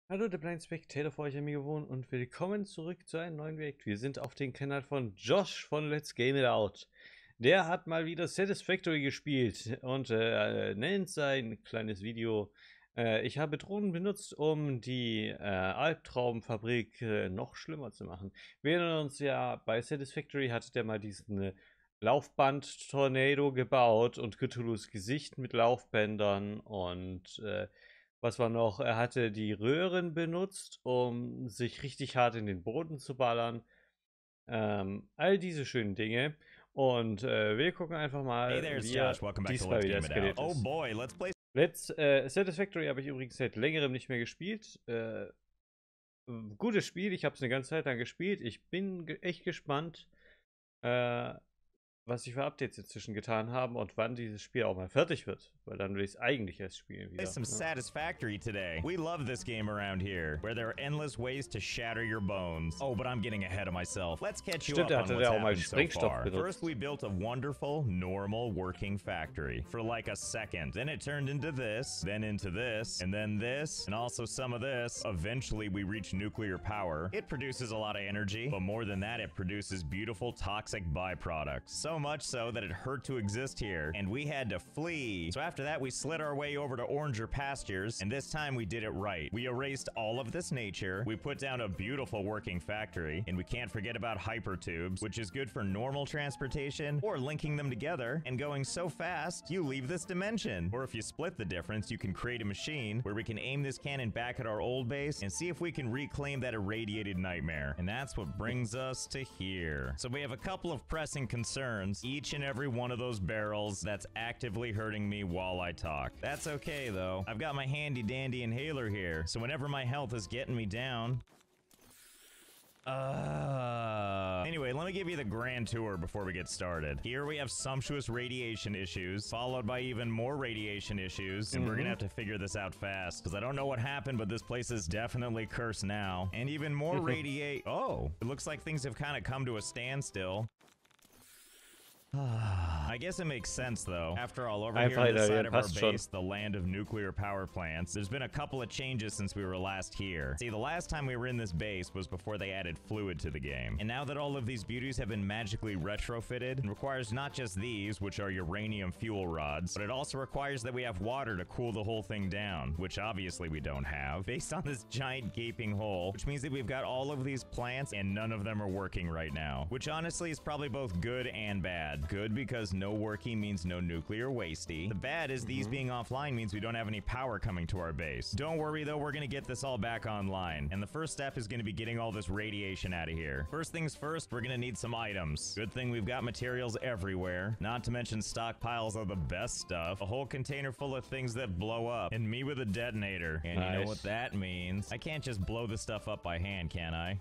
Hallo, der TheBlindSpectator für euch am Mikrofon und willkommen zurück zu einem neuen React. Wir sind auf dem Kanal von Josh von Let's Game It Out. Der hat mal wieder Satisfactory gespielt und nennt sein kleines Video. Ich habe Drohnen benutzt, um die Alptraumfabrik noch schlimmer zu machen. Wir erinnern uns ja, bei Satisfactory hatte der mal diesen Laufband-Tornado gebaut und Cthulhus Gesicht mit Laufbändern und was war noch? Er hatte die Röhren benutzt, um sich richtig hart in den Boden zu ballern. All diese schönen Dinge. Und wir gucken einfach mal, wie er diesmal wieder eskaliert ist. Oh boy, let's play. Satisfactory habe ich übrigens seit längerem nicht mehr gespielt. Gutes Spiel, ich habe es eine ganze Zeit lang gespielt. Ich bin echt gespannt, was sie für Updates inzwischen getan haben und wann dieses Spiel auch mal fertig wird. Weil dann will ich es eigentlich erst spielen wieder. Some Satisfactory today. We love this game around here, where there are endless ways to shatter your bones. Oh, but I'm getting ahead of myself. Let's catch you up on what's happened so far. First, we built a wonderful, normal, working factory for like a second. Then it turned into this, then into this, and then this, and also some of this. Eventually, we reach nuclear power. It produces a lot of energy, but more than that, it produces beautiful, toxic byproducts. So much so that it hurt to exist here, and we had to flee. So after that, we slid our way over to oranger pastures, and this time we did it right. We erased all of this nature, we put down a beautiful working factory, and we can't forget about hypertubes, which is good for normal transportation, or linking them together, and going so fast, you leave this dimension. Or if you split the difference, you can create a machine where we can aim this cannon back at our old base, and see if we can reclaim that irradiated nightmare. And that's what brings us to here. So we have a couple of pressing concerns. Each and every one of those barrels that's actively hurting me while I talk. That's okay though. I've got my handy dandy inhaler here, so whenever my health is getting me down. Anyway, let me give you the grand tour before we get started. Here we have sumptuous radiation issues, followed by even more radiation issues, and we're gonna have to figure this out fast, because I don't know what happened, but this place is definitely cursed now. And even more Oh, it looks like things have kind of come to a standstill. I guess it makes sense though. After all, over here on the side of our base, the land of nuclear power plants, there's been a couple of changes since we were last here. See, the last time we were in this base was before they added fluid to the game. And now that all of these beauties have been magically retrofitted, it requires not just these, which are uranium fuel rods, but it also requires that we have water to cool the whole thing down, which obviously we don't have, based on this giant gaping hole, which means that we've got all of these plants and none of them are working right now, which honestly is probably both good and bad. Good because no working means no nuclear wasty. The bad is these being offline means we don't have any power coming to our base. Don't worry though, we're gonna get this all back online. And the first step is gonna be getting all this radiation out of here. First things first, we're gonna need some items. Good thing we've got materials everywhere. Not to mention stockpiles of the best stuff. A whole container full of things that blow up. And me with a detonator. And you know what that means. I can't just blow this stuff up by hand, can I?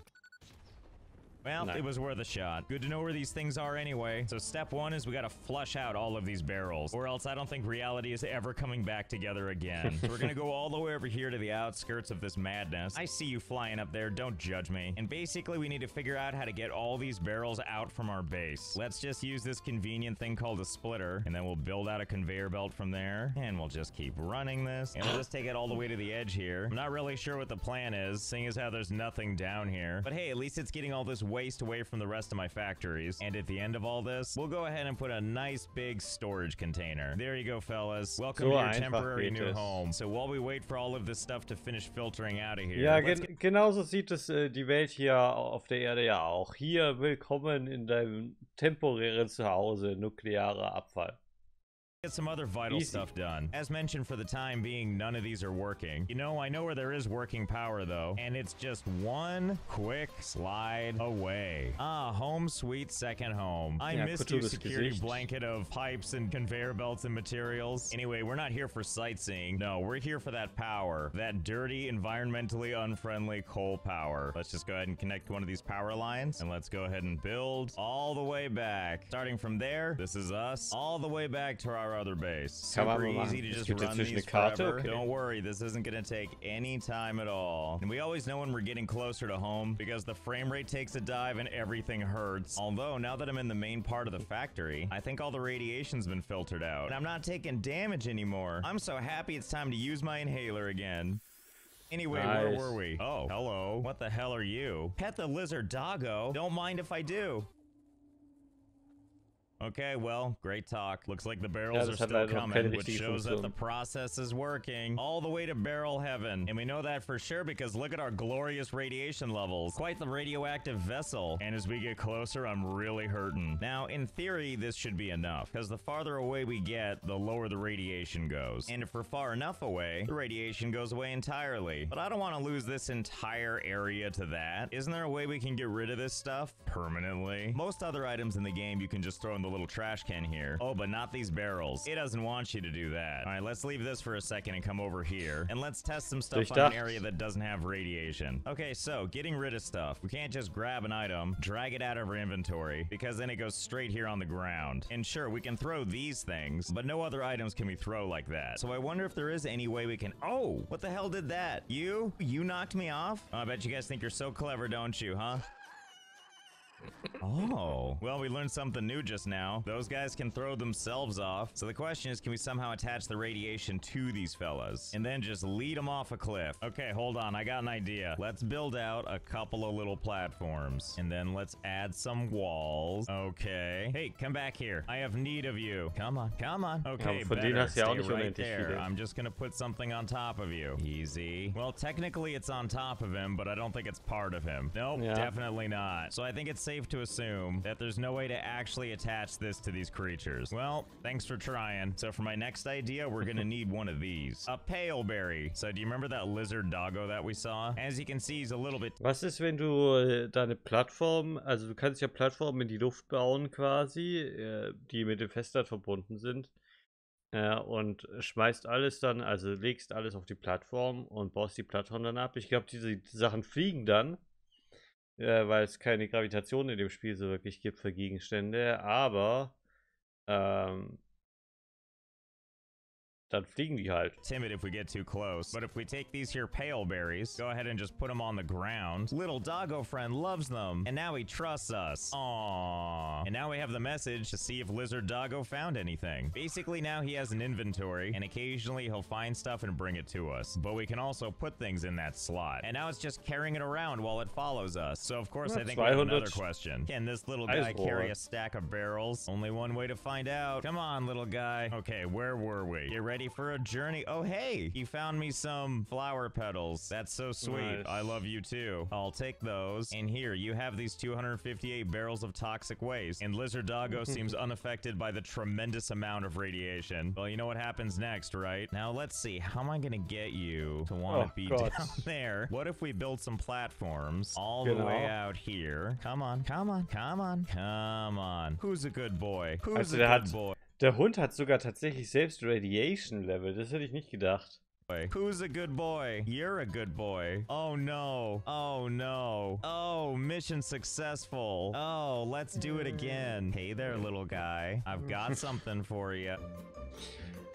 Well, it was worth a shot. Good to know where these things are anyway. So step one is we gotta flush out all of these barrels, or else I don't think reality is ever coming back together again. So we're gonna go all the way over here to the outskirts of this madness. I see you flying up there, don't judge me. And basically we need to figure out how to get all these barrels out from our base. Let's just use this convenient thing called a splitter, and then we'll build out a conveyor belt from there, and we'll just keep running this, and we'll just take it all the way to the edge here. I'm not really sure what the plan is, seeing as how there's nothing down here. But hey, at least it's getting all this waste away from the rest of my factories. And at the end of all this, we'll go ahead and put a nice big storage container. There you go, fellas. Welcome to your temporary new home. So while we wait for all of this stuff to finish filtering out of here. Ja, genauso sieht es die Welt hier auf der Erde ja auch. Hier, willkommen in deinem temporären Zuhause, nuklearer Abfall. Get some other vital stuff done. As mentioned, for the time being, none of these are working. You know, I know where there is working power though, and it's just one quick slide away. Ah, home sweet second home. I missed your security blanket of pipes and conveyor belts and materials. Anyway, we're not here for sightseeing. No, we're here for that power. That dirty, environmentally unfriendly coal power. Let's just go ahead and connect one of these power lines, and let's go ahead and build all the way back. Starting from there, this is us, all the way back to our other base. Super easy to just run these forever. Okay. Don't worry, this isn't gonna take any time at all. And we always know when we're getting closer to home because the frame rate takes a dive and everything hurts. Although, now that I'm in the main part of the factory, I think all the radiation's been filtered out. And I'm not taking damage anymore. I'm so happy it's time to use my inhaler again. Anyway, nice. Where were we? Oh, hello. What the hell are you? Pet the lizard doggo? Don't mind if I do. Okay, well, great talk. Looks like the barrels are still coming, which shows that the process is working all the way to barrel heaven. And we know that for sure because look at our glorious radiation levels. Quite the radioactive vessel. And as we get closer, I'm really hurting. Now, in theory, this should be enough because the farther away we get, the lower the radiation goes. And if we're far enough away, the radiation goes away entirely. But I don't want to lose this entire area to that. Isn't there a way we can get rid of this stuff permanently? Most other items in the game you can just throw in the little trash can here. Oh, but not these barrels. It doesn't want you to do that. All right, let's leave this for a second and come over here. And let's test some stuff on an area that doesn't have radiation. Okay, so getting rid of stuff. We can't just grab an item, drag it out of our inventory, because then it goes straight here on the ground. And sure, we can throw these things, but no other items can we throw like that. So I wonder if there is any way we can... Oh, what the hell did that? You knocked me off? Oh, I bet you guys think you're so clever, don't you, huh? Oh, well, we learned something new just now. Those guys can throw themselves off. So the question is, can we somehow attach the radiation to these fellas and then just lead them off a cliff? Okay, hold on. I got an idea. Let's build out a couple of little platforms and then let's add some walls. Okay. Hey, come back here. I have need of you. Come on, come on. Okay, better. Stay right there. I'm just gonna put something on top of you. Easy. Well, technically it's on top of him, but I don't think it's part of him. Nope, definitely not. So I think it's safe to assume that there's no way to actually attach this to these creatures. Well, thanks for trying. So for my next idea, we're gonna need one of these. A paleberry. So do you remember that lizard doggo that we saw? As you can see, he's a little bit... Was ist, wenn du deine Plattform, also du kannst ja Plattformen in die Luft bauen quasi, die mit dem Festland verbunden sind. Und schmeißt alles dann, also legst alles auf die Plattform und baust die Plattform dann ab. Ich glaube, diese Sachen fliegen dann. Weil es keine Gravitation in dem Spiel so wirklich gibt für Gegenstände, aber dann fliegen die halt. Timid if we get too close. But if we take these here paleberries, go ahead and just put them on the ground. Little doggo friend loves them, and now he trusts us. Aww. And now we have the message to see if lizard doggo found anything. Basically, now he has an inventory, and occasionally he'll find stuff and bring it to us. But we can also put things in that slot. And now it's just carrying it around while it follows us. So of course, I think we have another question. Can this little guy carry a stack of barrels? Only one way to find out. Come on, little guy. Okay, where were we? Get ready for a journey. Oh, hey, you found me some flower petals. That's so sweet. Nice. I love you too. I'll take those. And here, you have these 258 barrels of toxic waste. And lizard doggo seems unaffected by the tremendous amount of radiation. Well, you know what happens next, right? Now, let's see. How am I gonna get you to want to be down there? What if we build some platforms all the way out here? Come on, come on, come on, come on. Who's a good boy? Who's a good boy? Der Hund hat sogar tatsächlich selbst Radiation Level. Das hätte ich nicht gedacht. Who's a good boy? You're a good boy. Oh no. Oh no. Oh, mission successful. Oh, let's do it again. Hey there, little guy. I've got something for you.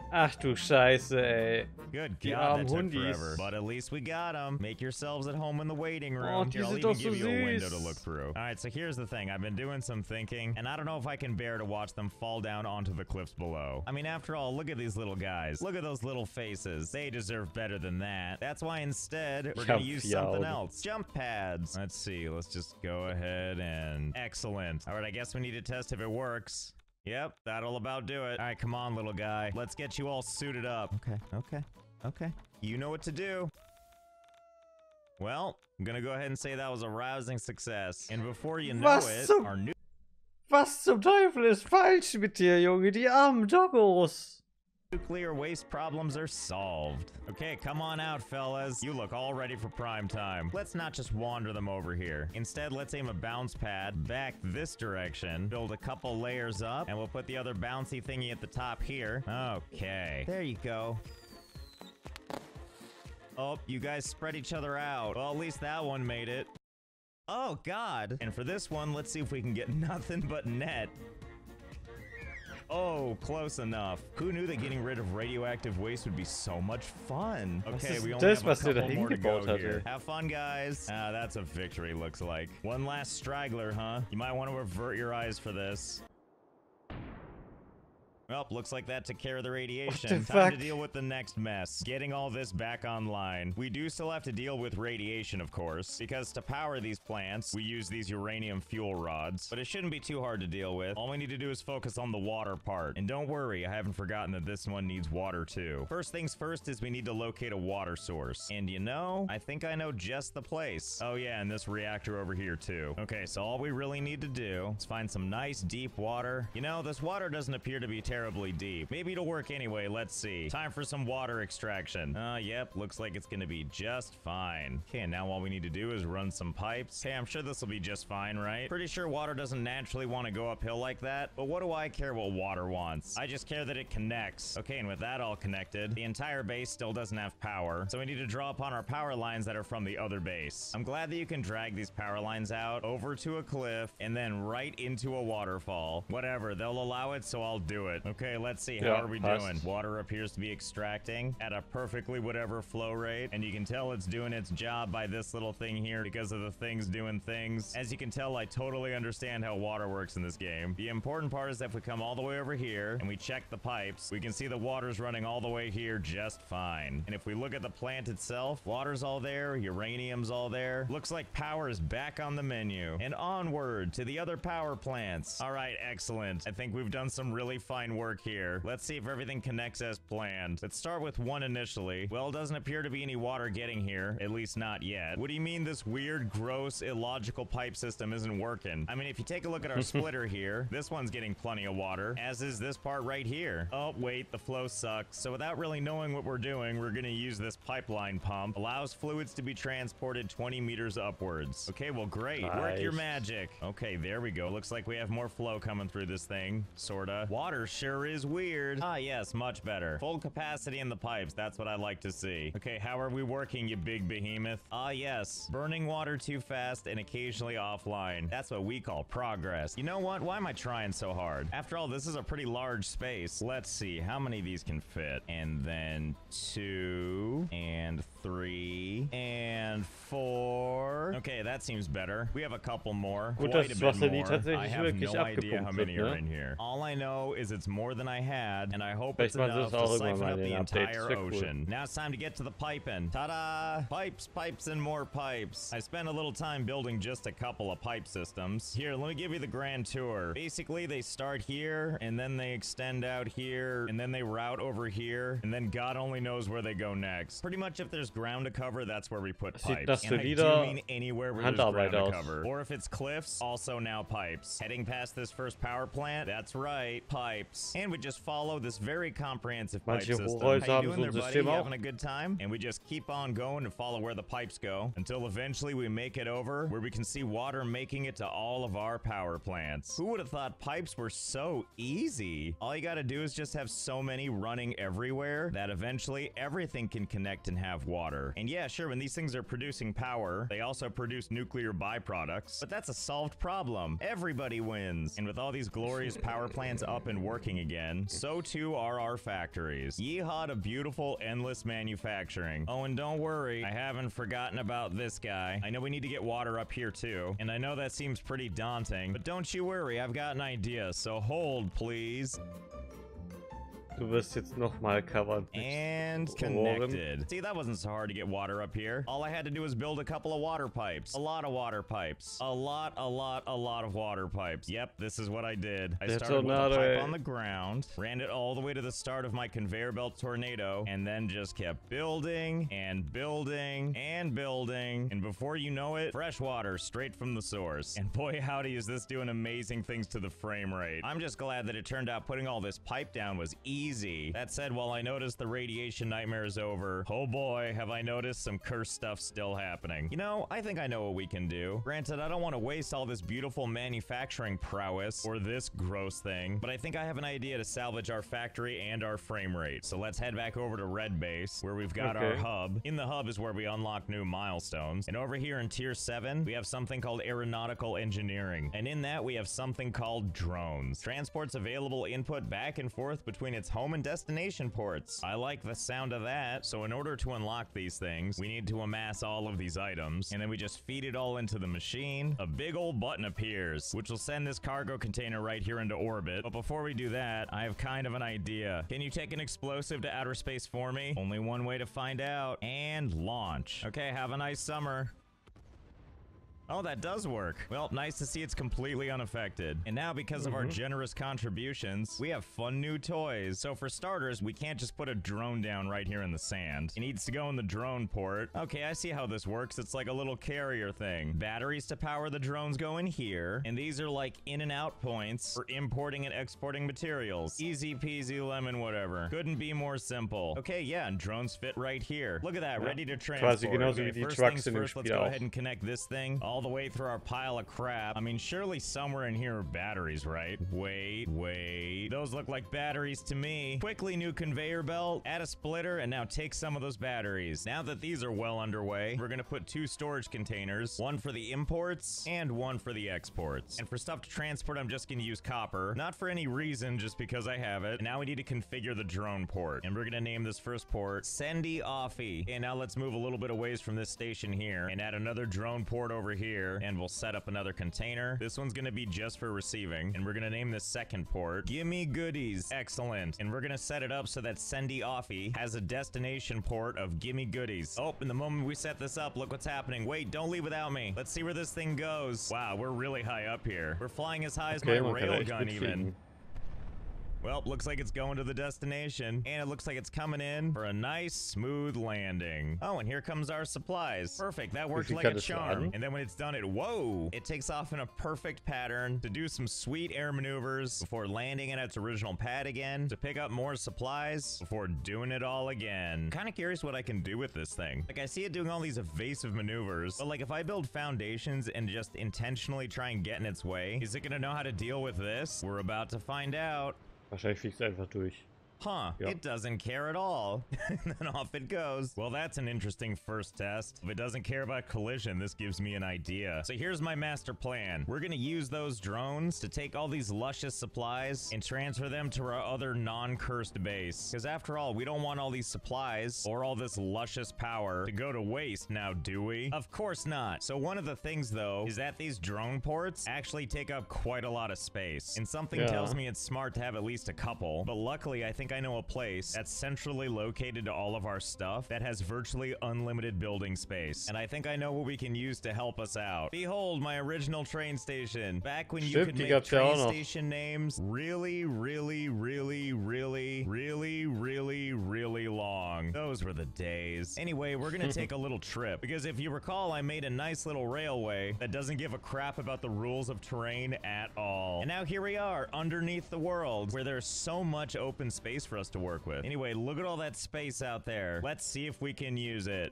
Ach du Scheiße, ey. Good God, that took forever. But at least we got them. Make yourselves at home in the waiting room. Here, I'll even give you a window to look through. All right, so here's the thing. I've been doing some thinking, and I don't know if I can bear to watch them fall down onto the cliffs below. I mean, after all, look at these little guys. Look at those little faces. They deserve better than that. That's why instead, we're going to use something else. Jump pads. Let's see. Let's just go ahead and... Excellent. All right, I guess we need to test if it works. Yep, that'll about do it. All right, come on, little guy. Let's get you all suited up. Okay. You know what to do. Well, I'm gonna go ahead and say that was a rousing success. And before you know it, our new... Was zum Teufel ist falsch mit dir, Junge? Die armen Doggos. Nuclear waste problems are solved. Okay, come on out, fellas. You look all ready for prime time. Let's not just wander them over here. Instead, let's aim a bounce pad back this direction, build a couple layers up, and we'll put the other bouncy thingy at the top here. Okay, there you go. Oh, you guys spread each other out. Well, at least that one made it. Oh, God. And for this one, let's see if we can get nothing but net. Oh, close enough. Who knew that getting rid of radioactive waste would be so much fun? Okay, we only have a couple more to go here. Have fun, guys. Ah, that's a victory, looks like. One last straggler, huh? You might want to avert your eyes for this. Well, looks like that took care of the radiation. Time to deal with the next mess. Getting all this back online. We do still have to deal with radiation, of course, because to power these plants, we use these uranium fuel rods, but it shouldn't be too hard to deal with. All we need to do is focus on the water part. And don't worry, I haven't forgotten that this one needs water too. First things first is we need to locate a water source. And you know, I think I know just the place. Oh yeah, and this reactor over here too. Okay, so all we really need to do is find some nice deep water. You know, this water doesn't appear to be terribly deep. Maybe it'll work anyway, let's see. Time for some water extraction. Yep, looks like it's gonna be just fine. Okay, and now all we need to do is run some pipes. Okay, I'm sure this will be just fine, right? Pretty sure water doesn't naturally want to go uphill like that, but what do I care what water wants? I just care that it connects. Okay, and with that all connected, the entire base still doesn't have power, so we need to draw upon our power lines that are from the other base. I'm glad that you can drag these power lines out over to a cliff and then right into a waterfall. Whatever, they'll allow it, so I'll do it. Okay, let's see, how are we doing? Water appears to be extracting at a perfectly whatever flow rate, and you can tell it's doing its job by this little thing here because of the things doing things. As you can tell, I totally understand how water works in this game. The important part is that if we come all the way over here and we check the pipes, we can see the water's running all the way here just fine. And if we look at the plant itself, water's all there, uranium's all there. Looks like power is back on the menu. And onward to the other power plants. All right, excellent. I think we've done some really fine work here. Let's see if everything connects as planned. Let's start with one initially. Well, it doesn't appear to be any water getting here, at least not yet. What do you mean this weird, gross, illogical pipe system isn't working? I mean, if you take a look at our splitter here, this one's getting plenty of water, as is this part right here. Oh, wait, the flow sucks. So without really knowing what we're doing, we're gonna use this pipeline pump. Allows fluids to be transported 20 meters upwards. Okay, well, great. Nice. Work your magic. Okay, there we go. Looks like we have more flow coming through this thing, sorta. Water sure is weird. Ah, yes, much better. Full capacity in the pipes. That's what I like to see. Okay, how are we working, you big behemoth? Ah, yes. Burning water too fast and occasionally offline. That's what we call progress. You know what? Why am I trying so hard? After all, this is a pretty large space. Let's see how many of these can fit. And then 2 and 3 and 4. Okay, that seems better. We have a couple more. Gut, Quite a bit more. I have no idea how many are in here. All I know is it's more than I had, and I hope it's enough to siphon up the entire ocean. Now it's time to get to the piping. Ta-da! Pipes, pipes, and more pipes. I spent a little time building just a couple of pipe systems. Here, let me give you the grand tour. Basically, they start here, and then they extend out here, and then they route over here, and then God only knows where they go next. Pretty much if there's ground to cover, that's where we put pipes. And I do mean anywhere where there's ground to cover. Or if it's cliffs, also now pipes. Heading past this first power plant, that's right, pipes. And we just follow this very comprehensive pipe system. How you doing there, buddy? You having a good time? And we just keep on going and follow where the pipes go until eventually we make it over where we can see water making it to all of our power plants. Who would have thought pipes were so easy? All you gotta do is just have so many running everywhere that eventually everything can connect and have water. And yeah, sure, when these things are producing power, they also produce nuclear byproducts, but that's a solved problem. Everybody wins. And with all these glorious power plants up and working again, so too are our factories. Yeehaw to beautiful, endless manufacturing. Oh, and don't worry, I haven't forgotten about this guy. I know we need to get water up here too, and I know that seems pretty daunting, but don't you worry, I've got an idea, so hold, please. Du wirst jetzt nochmal covern. And connected. See, that wasn't so hard to get water up here. All I had to do was build a couple of water pipes. A lot of water pipes. A lot of water pipes. Yep, this is what I did. I started with a pipe on the ground, ran it all the way to the start of my conveyor belt tornado, and then just kept building and building and building. And before you know it, fresh water straight from the source. And boy, howdy, is this doing amazing things to the frame rate. I'm just glad that it turned out putting all this pipe down was easy. That said, while I noticed the radiation nightmare is over, oh boy, have I noticed some cursed stuff still happening. You know, I think I know what we can do. Granted, I don't want to waste all this beautiful manufacturing prowess or this gross thing, but I think I have an idea to salvage our factory and our frame rate. So let's head back over to Red Base, where we've got our hub. In the hub is where we unlock new milestones. And over here in Tier 7, we have something called aeronautical engineering. And in that, we have something called drones. Transports available input back and forth between its home and destination ports. I like the sound of that. So in order to unlock these things, we need to amass all of these items, and then we just feed it all into the machine. A big old button appears, which will send this cargo container right here into orbit. But before we do that, I have kind of an idea. Can you take an explosive to outer space for me? Only one way to find out. And launch. Okay, have a nice summer. Oh, that does work. Well, nice to see it's completely unaffected. And now, because of our generous contributions, we have fun new toys. So for starters, we can't just put a drone down right here in the sand. It needs to go in the drone port. Okay, I see how this works. It's like a little carrier thing. Batteries to power the drones go in here. And these are like in and out points for importing and exporting materials. Easy peasy lemon whatever. Couldn't be more simple. Okay, yeah, and drones fit right here. Look at that, ready to transport. Okay, first things first, let's go ahead and connect this thing all the way through our pile of crap. I mean, surely somewhere in here are batteries, right? Wait. Those look like batteries to me. Quickly, new conveyor belt, add a splitter, and now take some of those batteries. Now that these are well underway, we're gonna put 2 storage containers, one for the imports and one for the exports. And for stuff to transport, I'm just gonna use copper. Not for any reason, just because I have it. And now we need to configure the drone port. And we're gonna name this first port Sendy Offie. And now let's move a little bit away from this station here and add another drone port over here. And we'll set up another container. This one's gonna be just for receiving, and we're gonna name this second port Gimme Goodies. Excellent. And we're gonna set it up so that Sendy Offie has a destination port of Gimme Goodies. Oh, and the moment we set this up, look what's happening. Wait, don't leave without me. Let's see where this thing goes. Wow, we're really high up here. We're flying as high as my railgun even. Well, looks like it's going to the destination, and it looks like it's coming in for a nice, smooth landing. Oh, and here comes our supplies. Perfect, that worked like a charm. And then when it's done, it takes off in a perfect pattern to do some sweet air maneuvers before landing at its original pad again, to pick up more supplies before doing it all again. I'm kind of curious what I can do with this thing. Like, I see it doing all these evasive maneuvers, but like, if I build foundations and just intentionally try and get in its way, is it gonna know how to deal with this? We're about to find out. Wahrscheinlich fliegt es einfach durch. Huh, it doesn't care at all. And then off it goes. Well, that's an interesting first test. If it doesn't care about collision, this gives me an idea. So here's my master plan. We're gonna use those drones to take all these luscious supplies and transfer them to our other non-cursed base. Because after all, we don't want all these supplies or all this luscious power to go to waste now, do we? Of course not. So one of the things, though, is that these drone ports actually take up quite a lot of space. And something tells me it's smart to have at least a couple. But luckily, I think I know a place that's centrally located to all of our stuff that has virtually unlimited building space. And I think I know what we can use to help us out. Behold, my original train station. Back when you could make train station names really long. Those were the days. Anyway, we're gonna take a little trip, because if you recall, I made a nice little railway that doesn't give a crap about the rules of terrain at all. And now here we are, underneath the world, where there's so much open space for us to work with. Anyway, look at all that space out there. Let's see if we can use it.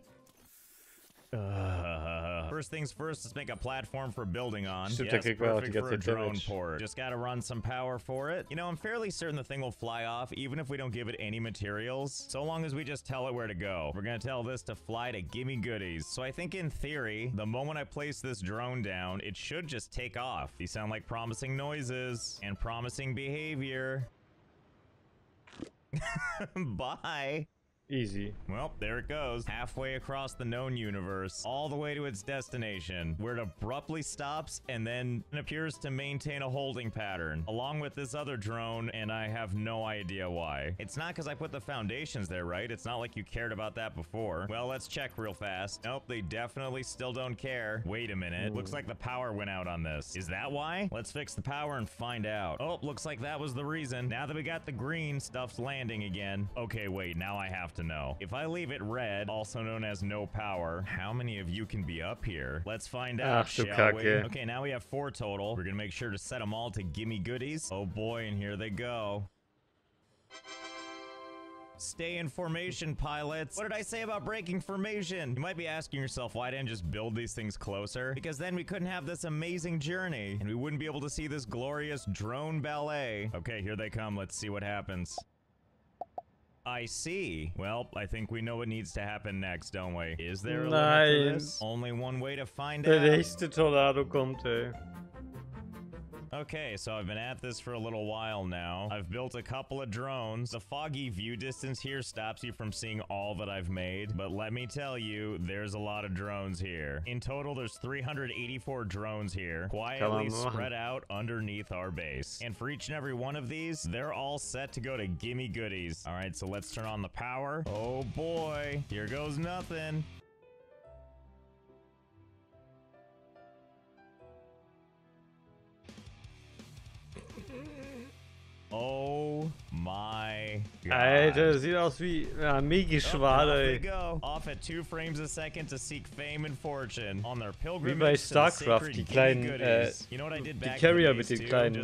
First things first, let's make a platform for building on. Yes, perfect for a drone port. Just gotta run some power for it. You know, I'm fairly certain the thing will fly off even if we don't give it any materials, so long as we just tell it where to go. We're gonna tell this to fly to Gimme Goodies. So I think in theory, the moment I place this drone down, it should just take off. These sound like promising noises and promising behavior. Bye. Easy. Well, there it goes. Halfway across the known universe, all the way to its destination, where it abruptly stops and then appears to maintain a holding pattern, along with this other drone, and I have no idea why. It's not because I put the foundations there, right? It's not like you cared about that before. Well, let's check real fast. Nope, they definitely still don't care. Wait a minute. Looks like the power went out on this. Is that why? Let's fix the power and find out. Oh, looks like that was the reason. Now that we got the green, stuff's landing again. Okay, wait, now I have to know. If I leave it red, also known as no power, how many of you can be up here? Let's find out, shall we? Okay, now we have 4 total. We're gonna make sure to set them all to Gimme Goodies. Oh boy, and here they go. Stay in formation, pilots. What did I say about breaking formation? You might be asking yourself, why didn't I just build these things closer? Because then we couldn't have this amazing journey, and we wouldn't be able to see this glorious drone ballet. Okay, here they come. Let's see what happens. I see. Well, I think we know what needs to happen next, don't we? Is there a limit to this? Only one way to find out. Der nächste Tornado kommt, ey. Okay, so I've been at this for a little while now. I've built a couple of drones. The foggy view distance here stops you from seeing all that I've made, but let me tell you, there's a lot of drones here. In total, there's 384 drones here, quietly spread out underneath our base. And for each and every one of these, they're all set to go to gimme goodies. All right, so let's turn on the power. Oh boy, here goes nothing. Oh my God. Alter, das sieht aus wie eine Armeegeschwader, go. Off at 2 frames a second to seek fame and fortune on their pilgrimage. Wie bei StarCraft, die kleinen, you know what I did back die Carrier mit den kleinen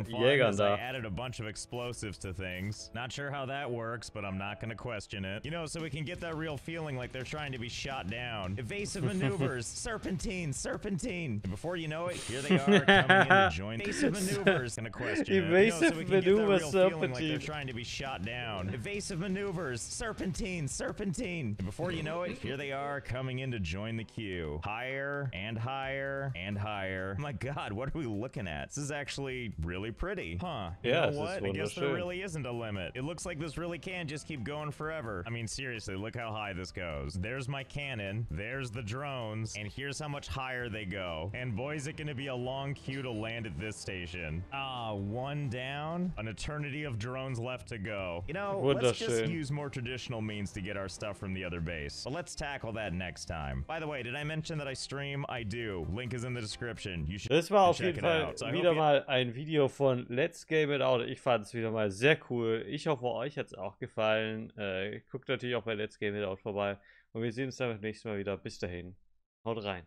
Jägern da. I added a bunch of explosives to things. Not sure how that works, but I'm not gonna question it. You know, so we can get that real feeling like they're trying to be shot down. Evasive maneuvers, serpentine, serpentine. And before you know it, here they are coming in to join. Evasive maneuvers, gonna question it. Evasive maneuvers, serpentine. Like they're trying to be shot down. Evasive maneuvers, serpentine, serpentine. And before you know it, here they are coming in to join the queue. Higher and higher and higher. Oh my God, what are we looking at? This is actually really pretty. Huh. You know what? I guess there really isn't a limit. It looks like this really can just keep going forever. I mean, seriously, look how high this goes. There's my cannon. There's the drones. And here's how much higher they go. And boy, is it going to be a long queue to land at this station. Ah, one down. An eternity of drones left to go. You know, let's just use more traditional means to get our stuff from the other base. But let's tackle that next time. By the way, did I mention that I stream? I do. Link is in the description. You should Das war auf jeden Fall wieder mal ein Video von Let's Game It Out. Ich fand es wieder mal sehr cool. Ich hoffe, euch hat es auch gefallen. Guckt natürlich auch bei Let's Game It Out vorbei. Und wir sehen uns dann beim nächsten Mal wieder. Bis dahin. Haut rein.